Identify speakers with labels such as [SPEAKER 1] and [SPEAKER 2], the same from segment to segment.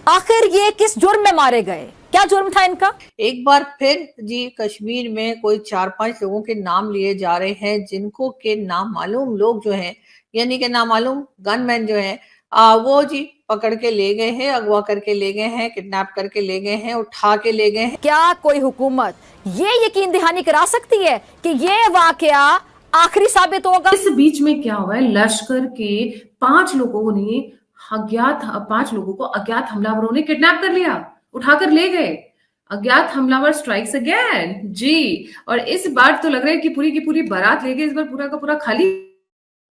[SPEAKER 1] आखिर ये किस जुर्म में मारे गए, क्या जुर्म था इनका?
[SPEAKER 2] एक बार फिर जी कश्मीर में कोई 4-5 लोगों के नाम लिए जा रहे हैं जिनको के नामालूम लोग जो हैं, यानी कि नामालूम गनमैन जो हैं, वो जी पकड़ के ले गए हैं, अगवा करके ले गए हैं, किडनैप करके ले गए हैं, उठा के ले गए हैं।
[SPEAKER 1] क्या कोई हुकूमत ये यकीन दहानी करा सकती है कि ये वाकया आखिरी साबित होगा?
[SPEAKER 3] इस बीच में क्या हुआ है, लश्कर के 5 लोगों ने अज्ञात 5 लोगों को अज्ञात हमलावरों ने किडनैप कर लिया, उठाकर ले गए। अज्ञात हमलावर स्ट्राइक्स अगेन जी। और इस बार तो लग रहा है कि पूरी की पूरी बारात ले गए, इस बार पूरा का पूरा खाली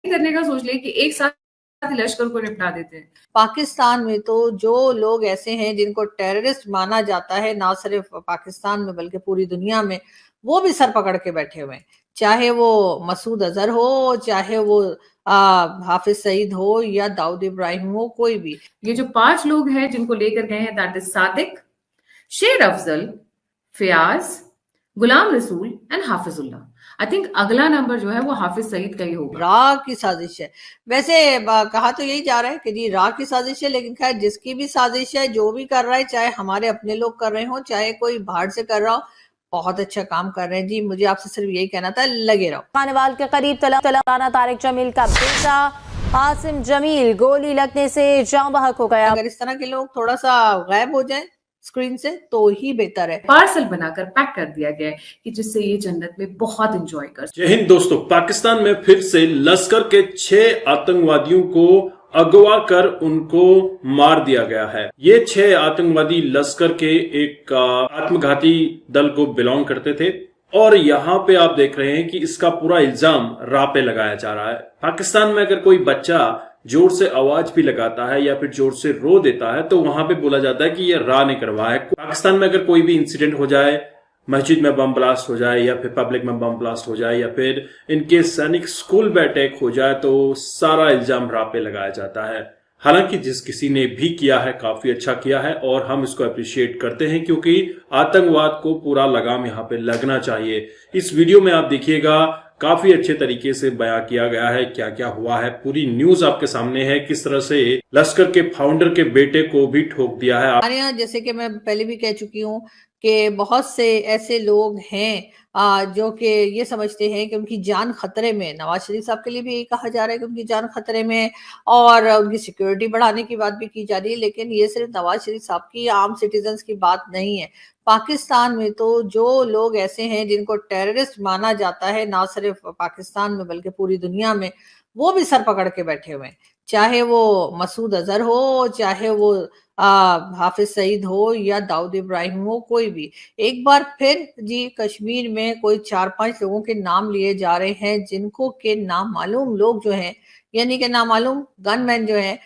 [SPEAKER 3] करने का सोच ले कि एक साथ लश्कर को निपटा देते हैं।
[SPEAKER 2] पाकिस्तान में तो जो लोग ऐसे हैं जिनको टेररिस्ट माना जाता है, ना सिर्फ पाकिस्तान में बल्कि पूरी दुनिया में, वो भी सर पकड़ के बैठे हुए हैं। चाहे वो मसूद अजहर हो, चाहे वो हाफिज सईद हो या दाऊद इब्राहिम हो, कोई भी।
[SPEAKER 3] ये जो 5 लोग हैं जिनको लेकर गए हैं, दैट इज सादिक, शेर Afzal, Fayaz, Ghulam Rasool and Hafizullah. I think अगला नंबर जो है वो हाफिज सईद का ही होगा।
[SPEAKER 2] रा की साजिश है। वैसे कहा तो यही जा रहा है कि जी रा की साजिश है, लेकिन खैर जिसकी भी साजिश है, जो भी कर रहा है, चाहे हमारे अपने लोग कर रहे हो, चाहे कोई बाहर से कर रहा हो, बहुत अच्छा काम कर रहे हैं जी। मुझे आपसे सिर्फ यही कहना था, लगे रहो।
[SPEAKER 1] खानेवाल के करीब राना तारिक जमील का बेटा आसिम जमील गोली लगने से जाँ बहक हो गया।
[SPEAKER 2] अगर इस तरह के लोग थोड़ा सा गायब हो जाएं स्क्रीन से तो ही बेहतर है।
[SPEAKER 3] पार्सल बनाकर पैक कर दिया गया है कि जिससे ये जन्नत में बहुत एंजॉय कर।
[SPEAKER 4] जय हिंद दोस्तों, पाकिस्तान में फिर से लश्कर के 6 आतंकवादियों को अगवा कर उनको मार दिया गया है। ये 6 आतंकवादी लश्कर के एक आत्मघाती दल को बिलोंग करते थे और यहाँ पे आप देख रहे हैं कि इसका पूरा इल्जाम रा पे लगाया जा रहा है। पाकिस्तान में अगर कोई बच्चा जोर से आवाज भी लगाता है या फिर जोर से रो देता है तो वहां पे बोला जाता है कि ये रा ने करवाया है। पाकिस्तान में अगर कोई भी इंसिडेंट हो जाए, मस्जिद में बम ब्लास्ट हो जाए या फिर पब्लिक में बम ब्लास्ट हो जाए या फिर इनके सैनिक स्कूल में अटैक हो जाए तो सारा इल्जाम रा पे लगाया जाता है। हालांकि जिस किसी ने भी किया है काफी अच्छा किया है और हम इसको अप्रिशिएट करते हैं, क्योंकि आतंकवाद को पूरा लगाम यहाँ पे लगना चाहिए। इस वीडियो में आप देखिएगा काफी अच्छे तरीके से बयां किया गया है क्या क्या हुआ है। पूरी न्यूज आपके सामने है, किस तरह से लश्कर के फाउंडर के बेटे को भी ठोक दिया है।
[SPEAKER 2] हमारे यहाँ जैसे कि मैं पहले भी कह चुकी हूँ कि बहुत से ऐसे लोग हैं जो कि ये समझते हैं कि उनकी जान खतरे में। नवाज शरीफ साहब के लिए भी यही कहा जा रहा है कि उनकी जान खतरे में और उनकी सिक्योरिटी बढ़ाने की बात भी की जा रही है, लेकिन ये सिर्फ नवाज शरीफ साहब की, आम सिटीजन्स की बात नहीं है। पाकिस्तान में तो जो लोग ऐसे हैं जिनको टेररिस्ट माना जाता है, ना सिर्फ पाकिस्तान में बल्कि पूरी दुनिया में, वो भी सर पकड़ के बैठे हुए हैं। चाहे वो मसूद अजहर हो, चाहे वो हाफिज सईद हो या दाऊद इब्राहिम हो, कोई भी। एक बार फिर जी कश्मीर में कोई 4-5 लोगों के नाम लिए जा रहे हैं जिनको के नामालूम लोग जो हैं, यानी कि नामालूम गनमैन जो हैं,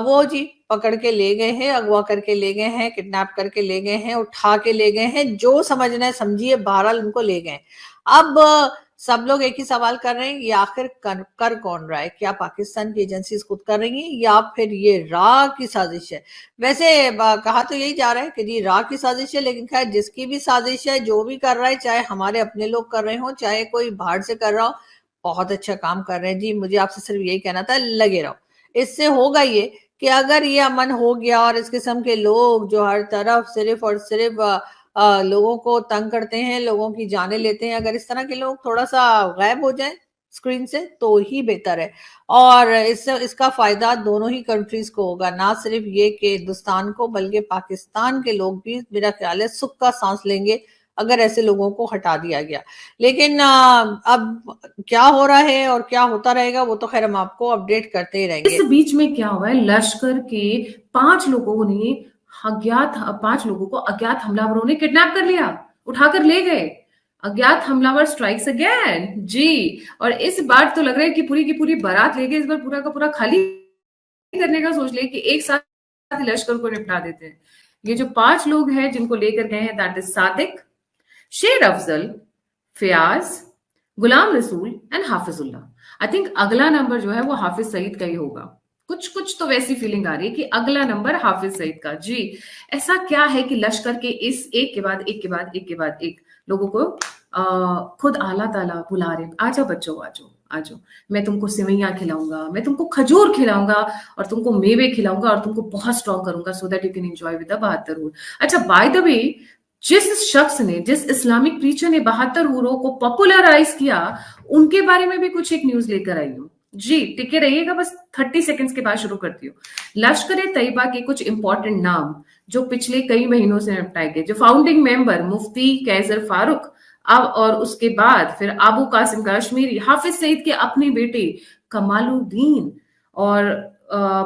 [SPEAKER 2] वो जी पकड़ के ले गए हैं, अगवा करके ले गए हैं, किडनैप करके ले गए हैं, उठा के ले गए हैं, जो समझना है समझिए, बहरहाल उनको ले गए। अब सब लोग एक ही सवाल कर रहे हैं, ये आखिर कर कौन रहा है? क्या पाकिस्तान की एजेंसीज खुद कर रही हैं या फिर ये रा की साजिश है? वैसे कहा तो यही जा रहा है कि जी रा की साजिश है, लेकिन खैर जिसकी भी साजिश है, जो भी कर रहा है, चाहे हमारे अपने लोग कर रहे हो, चाहे कोई बाहर से कर रहा हो, बहुत अच्छा काम कर रहे हैं जी। मुझे आपसे सिर्फ यही कहना था, लगे रहो। इससे होगा ये कि अगर ये अमन हो गया और इस किस्म के लोग जो हर तरफ सिर्फ और सिर्फ लोगों को तंग करते हैं, लोगों की जानें लेते हैं, अगर इस तरह के लोग थोड़ा सा गायब हो जाएं स्क्रीन से तो ही बेहतर है। और इसका फायदा दोनों ही कंट्रीज को होगा, ना सिर्फ ये कि हिंदुस्तान को बल्कि पाकिस्तान के लोग भी, मेरा ख्याल है, सुख का सांस लेंगे अगर ऐसे लोगों को हटा दिया गया। लेकिन अब क्या हो रहा है और क्या होता रहेगा वो तो खैर हम आपको अपडेट करते ही रहेंगे।
[SPEAKER 3] इस बीच में क्या हुआ है, लश्कर के 5 लोगों ने 5 लोगों को अज्ञात हमलावरों ने किडनैप कर लिया, उठाकर ले गए। अज्ञात हमलावर स्ट्राइक्स अगेन जी। और इस बार तो लग रहा है कि पूरी की पूरी बारात ले गए, इस बार पूरा का पूरा खाली करने का सोच ले कि एक साथ लश्कर को निपटा देते हैं। ये जो 5 लोग हैं जिनको लेकर गए हैं, दैट इज सादिक, शेर Afzal, Fayaz, Ghulam Rasool and Hafizullah. I think अगला नंबर जो है वो हाफिज सईद का ही होगा। कुछ तो वैसी फीलिंग आ रही है कि अगला नंबर हाफिज सईद का जी। ऐसा क्या है कि लश्कर के इस एक के बाद एक के बाद एक के बाद एक लोगों को खुद आला ताला बुला रहे, आजा बच्चों आजो, आ जाओ, मैं तुमको सेवैयां खिलाऊंगा, मैं तुमको खजूर खिलाऊंगा और तुमको मेवे खिलाऊंगा और तुमको बहुत स्ट्रॉन्ग करूंगा so that you can enjoy with the 72 हूर। अच्छा, बाय द वे, जिस शख्स ने, जिस इस्लामिक प्रीचर ने 72 हूरों को पॉपुलराइज किया, उनके बारे में भी कुछ एक न्यूज लेकर आई हूँ जी। टिके रहिएगा, बस 30 सेकंड्स के बाद शुरू करती हूँ। लश्कर ए तैयबा के कुछ इंपॉर्टेंट नाम जो पिछले कई महीनों से निपटाए गए, जो फाउंडिंग मेंबर मुफ्ती कैसर फारूक, अब और उसके बाद फिर अबू कासिम कश्मीरी, हाफिज सईद के अपने बेटे कमालुद्दीन और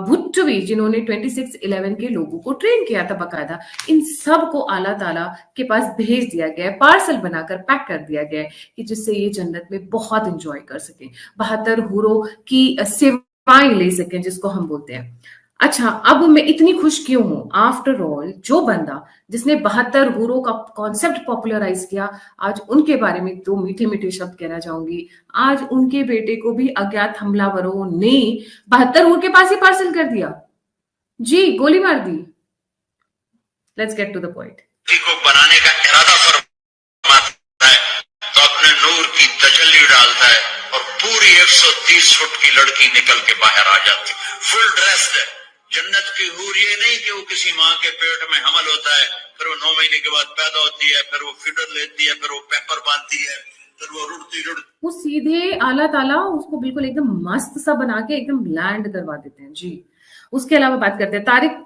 [SPEAKER 3] भुट्टवी, जिन्होंने 2611 के लोगों को ट्रेन किया था बकायदा, इन सब को अल्लाह ताला के पास भेज दिया गया है, पार्सल बनाकर पैक कर दिया गया है कि जिससे ये जन्नत में बहुत एंजॉय कर सकें, 72 हूरों की सेवाएं ले सकें, जिसको हम बोलते हैं। अच्छा, अब मैं इतनी खुश क्यों हूं? आफ्टर ऑल, जो बंदा जिसने 72 हूरों का कॉन्सेप्ट पॉपुलराइज किया, आज उनके बारे में 2 मीठे मीठे शब्द कहना चाहूंगी। आज उनके बेटे को भी अज्ञात हमलावरों ने 72 हूर के पास ही पार्सल कर दिया जी, गोली मार दी। Let's get to the point.
[SPEAKER 5] को बनाने का इरादा फरमाता है तो अपने नूर की तजल्ली डालता है और पूरी 130 फुट की लड़की निकल के बाहर आ जाती, फुल ड्रेस्ड है। जन्नत की हूर ये नहीं कि वो किसी माँ के पेट में हमल होता है, फिर वो 9 महीने के बाद पैदा होती है, फिर वो फीडर लेती है, फिर वो पेपर बांधती है, फिर वो रुड़ती
[SPEAKER 3] वो सीधे अल्लाह ताला उसको बिल्कुल एकदम मस्त सा बना के एकदम लैंड करवा देते हैं जी। उसके अलावा बात करते हैं Tariq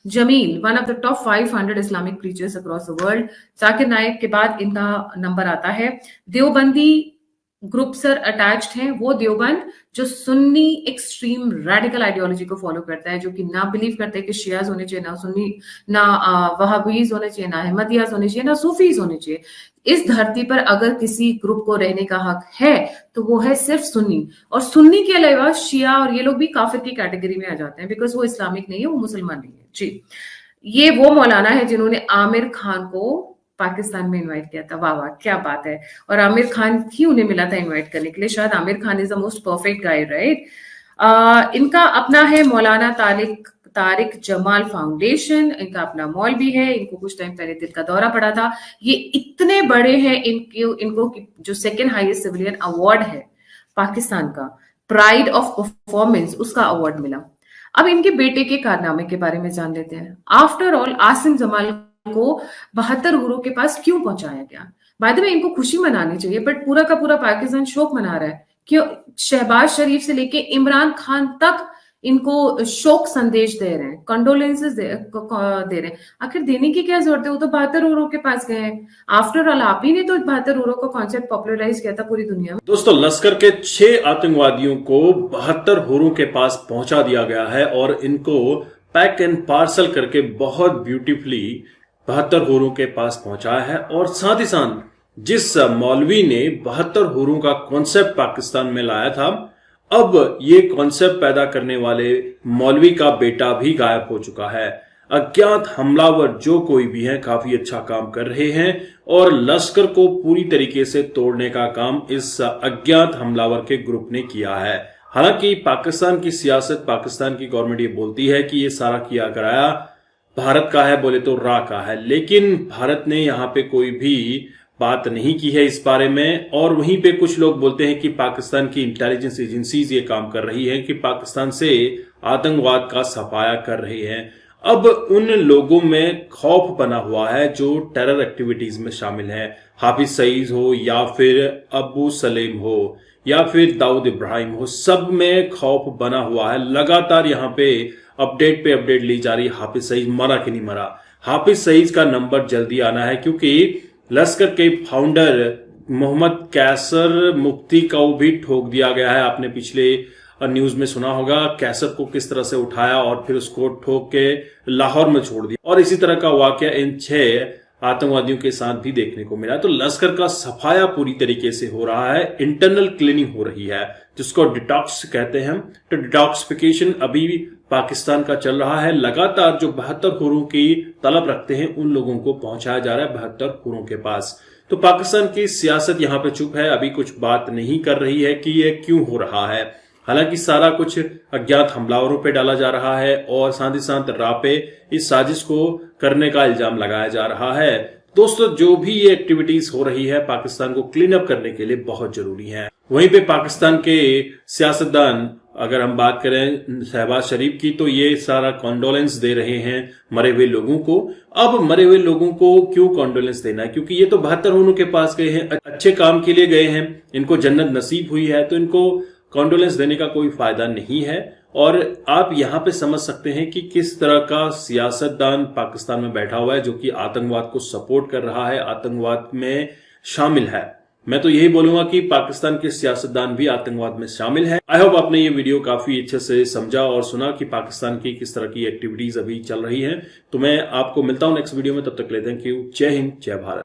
[SPEAKER 3] Jameel, one of the top 500 Islamic preachers across the world. Zakir Naik के बाद इनका नंबर आता है। देवबंदी ग्रुप सर अटैच्ड हैं, वो देवबंद जो सुन्नी एक्सट्रीम रेडिकल आइडियोलॉजी को फॉलो करता है, जो कि ना बिलीव करते हैं कि शियाज होने चाहिए, ना सुन्नी, ना वहाबीज होने चाहिए, ना अहमदियाज होने चाहिए, ना सूफीज होने चाहिए। इस धरती पर अगर किसी ग्रुप को रहने का हक है तो वो है सिर्फ सुन्नी, और सुन्नी के अलावा शिया और ये लोग भी काफिर की कैटेगरी में आ जाते हैं, बिकॉज वो इस्लामिक नहीं है, वो मुसलमान नहीं है जी। ये वो मौलाना है जिन्होंने आमिर खान को पाकिस्तान में इनवाइट किया था। वाह वाह, क्या बात है। और आमिर खान ही उन्हें मिला था इनवाइट करने के लिए, शायद Aamir Khan is the most perfect guy, right. इनका अपना है मौलाना तारिक जमाल फाउंडेशन, इनका अपना मॉल भी है। इनको कुछ टाइम पहले दिल का दौरा पड़ा था। ये इतने बड़े हैं, इनको जो सेकेंड हाईएस्ट सिविलियन अवार्ड है पाकिस्तान का, प्राइड ऑफ परफॉर्मेंस, उसका अवार्ड मिला। अब इनके बेटे के कारनामे के बारे में जान लेते हैं। आफ्टर ऑल, आसिम जमाल को 72 हूरों के पास क्यों पहुंचाया गया? बाय द वे, इनको खुशी मनानी चाहिए, बट पूरा का पूरा पाकिस्तान शोक मना रहा है। क्यों? शहबाज शरीफ से लेके इमरान खान तक इनको शोक संदेश दे रहे हैं, कंडोलेंसेस दे रहे हैं। आखिर देने की क्या जरूरत है? वो तो 72 हूरों के पास गए हैं। आफ्टर ऑल, आप ही ने तो 72 हूरों का कॉन्सेप्ट पॉपुलराइज किया था पूरी दुनिया में।
[SPEAKER 4] दोस्तों, लश्कर के 6 आतंकवादियों को 72 हूरों के पास पहुंचा दिया गया है और इनको पैक एंड पार्सल करके बहुत ब्यूटीफुली 72 हूरों के पास पहुंचाया है। और साथ ही साथ जिस मौलवी ने 72 हूरों का कॉन्सेप्ट पाकिस्तान में लाया था, अब ये कॉन्सेप्ट पैदा करने वाले मौलवी का बेटा भी गायब हो चुका है। अज्ञात हमलावर जो कोई भी है काफी अच्छा काम कर रहे हैं और लश्कर को पूरी तरीके से तोड़ने का काम इस अज्ञात हमलावर के ग्रुप ने किया है। हालांकि पाकिस्तान की सियासत, पाकिस्तान की गवर्नमेंट ये बोलती है कि ये सारा किया कराया भारत का है, बोले तो रा का है, लेकिन भारत ने यहाँ पे कोई भी बात नहीं की है इस बारे में। और वहीं पे कुछ लोग बोलते हैं कि पाकिस्तान की इंटेलिजेंस एजेंसीज ये काम कर रही हैं कि पाकिस्तान से आतंकवाद का सफाया कर रही हैं। अब उन लोगों में खौफ बना हुआ है जो टेरर एक्टिविटीज में शामिल हैं, हाफिज सईद हो या फिर अबू सलेम हो या फिर दाऊद इब्राहिम हो, सब में खौफ बना हुआ है। लगातार यहाँ पे अपडेट ली जा रही है, हाफिज सईद मरा कि नहीं मरा। हाफिज सईद का नंबर जल्दी आना है क्योंकि लश्कर के फाउंडर मोहम्मद कैसर मुफ्ती को भी ठोक दिया गया है। आपने पिछले न्यूज में सुना होगा कैसर को किस तरह से उठाया और फिर उसको ठोक के लाहौर में छोड़ दिया, और इसी तरह का वाकया इन 6 आतंकवादियों के साथ भी देखने को मिला। तो लश्कर का सफाया पूरी तरीके से हो रहा है, इंटरनल क्लीनिंग हो रही है, जिसको डिटॉक्स कहते हैं। तो डिटॉक्सिफिकेशन अभी पाकिस्तान का चल रहा है। लगातार जो 72 हूरों की तलब रखते हैं उन लोगों को पहुंचाया जा रहा है 72 हूरों के पास। तो पाकिस्तान की सियासत यहाँ पे चुप है, अभी कुछ बात नहीं कर रही है कि ये क्यों हो रहा है। हालांकि सारा कुछ अज्ञात हमलावरों पे डाला जा रहा है और साथ ही साथ रा पे इस साजिश को करने का इल्जाम लगाया जा रहा है। दोस्तों, जो भी ये एक्टिविटीज हो रही है पाकिस्तान को क्लीन अप करने के लिए बहुत जरूरी है। वहीं पे पाकिस्तान के सियासतदान, अगर हम बात करें शहबाज शरीफ की, तो ये सारा कॉन्डोलेंस दे रहे हैं मरे हुए लोगों को। अब मरे हुए लोगों को क्यों कॉन्डोलेंस देना है? क्योंकि ये तो 72 होनों के पास गए हैं, अच्छे काम के लिए गए हैं, इनको जन्नत नसीब हुई है, तो इनको कॉन्डोलेंस देने का कोई फायदा नहीं है। और आप यहां पे समझ सकते हैं कि किस तरह का सियासतदान पाकिस्तान में बैठा हुआ है जो कि आतंकवाद को सपोर्ट कर रहा है, आतंकवाद में शामिल है। मैं तो यही बोलूंगा कि पाकिस्तान के सियासतदान भी आतंकवाद में शामिल है। आई होप आपने ये वीडियो काफी अच्छे से समझा और सुना कि पाकिस्तान की किस तरह की एक्टिविटीज अभी चल रही हैं। तो मैं आपको मिलता हूं नेक्स्ट वीडियो में, तब तक के लिए थैंक यू। जय हिंद, जय भारत।